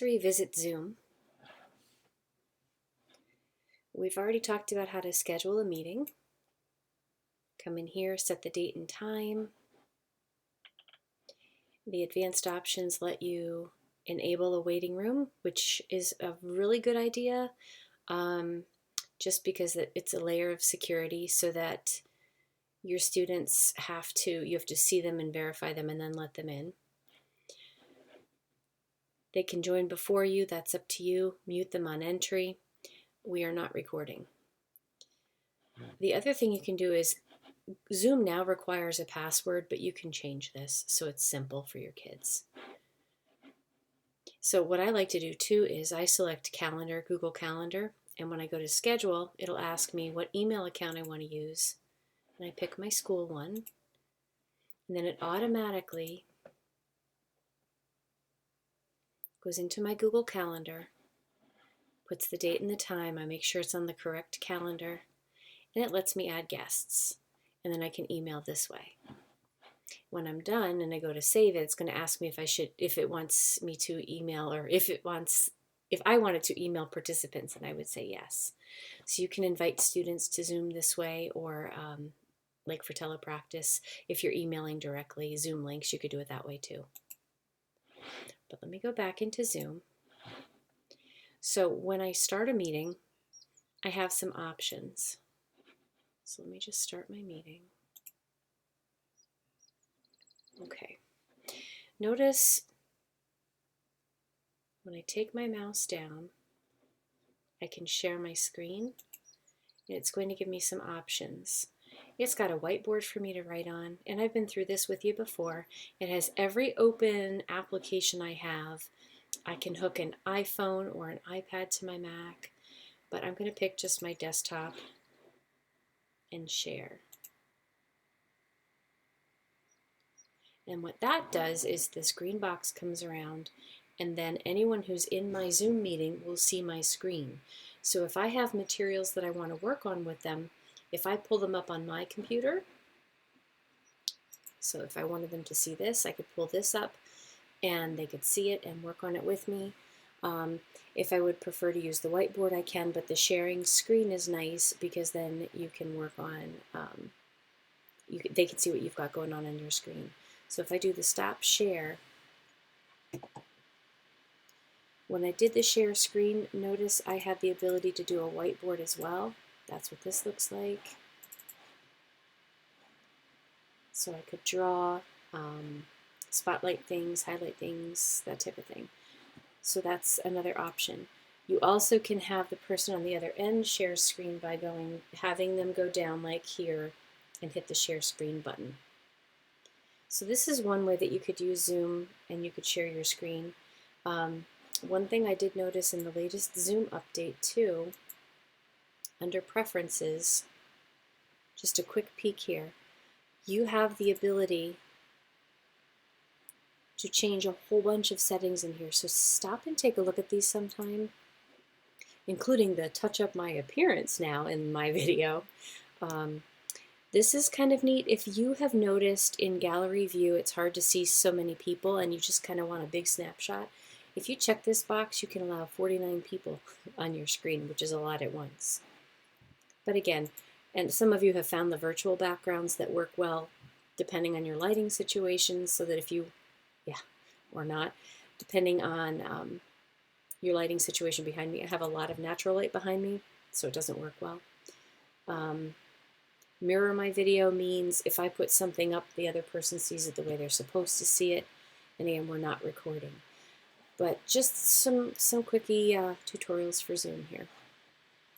Revisit Zoom. We've already talked about how to schedule a meeting. Come in here, set the date and time. The advanced options let you enable a waiting room, which is a really good idea, just because it's a layer of security so that your students you have to see them and verify them and then let them in. They can join before you, that's up to you. Mute them on entry. We are not recording. The other thing you can do is Zoom now requires a password, but you can change this so it's simple for your kids. So what I like to do too is I select Calendar, Google Calendar, and when I go to schedule, it'll ask me what email account I want to use. And I pick my school one, and then it automatically goes into my Google Calendar, puts the date and the time. I make sure it's on the correct calendar, and it lets me add guests. And then I can email this way. When I'm done and I go to save it, it's going to ask me if it wants me to email, or if I wanted to email participants, and I would say yes. So you can invite students to Zoom this way, or like for telepractice, if you're emailing directly Zoom links, you could do it that way too. But let me go back into Zoom. So when I start a meeting, I have some options. So let me just start my meeting. Okay. Notice when I take my mouse down, I can share my screen, and it's going to give me some options. It's got a whiteboard for me to write on, and I've been through this with you before. It has every open application I have. I can hook an iPhone or an iPad to my Mac, but I'm going to pick just my desktop and share. And what that does is this green box comes around, and then anyone who's in my Zoom meeting will see my screen. So if I have materials that I want to work on with them, if I pull them up on my computer, so if I wanted them to see this, I could pull this up and they could see it and work on it with me. If I would prefer to use the whiteboard, I can, but the sharing screen is nice because then you can work on, they can see what you've got going on your screen. So if I do the stop share, when I did the share screen, notice I had the ability to do a whiteboard as well. That's what this looks like. So I could draw, spotlight things, highlight things, that type of thing. So that's another option. You also can have the person on the other end share screen by having them go down like here and hit the share screen button. So this is one way that you could use Zoom and you could share your screen. One thing I did notice in the latest Zoom update too, under Preferences, just a quick peek here, you have the ability to change a whole bunch of settings in here. So stop and take a look at these sometime, including the touch up my appearance now in my video. This is kind of neat. If you have noticed in gallery view, it's hard to see so many people and you just kind of want a big snapshot. If you check this box, you can allow 49 people on your screen, which is a lot at once. But again, and some of you have found the virtual backgrounds that work well depending on your lighting situations, so that if you, or not, depending on your lighting situation behind me. I have a lot of natural light behind me, so it doesn't work well. Mirror my video means if I put something up, the other person sees it the way they're supposed to see it. And again, we're not recording. But just some quickie tutorials for Zoom here.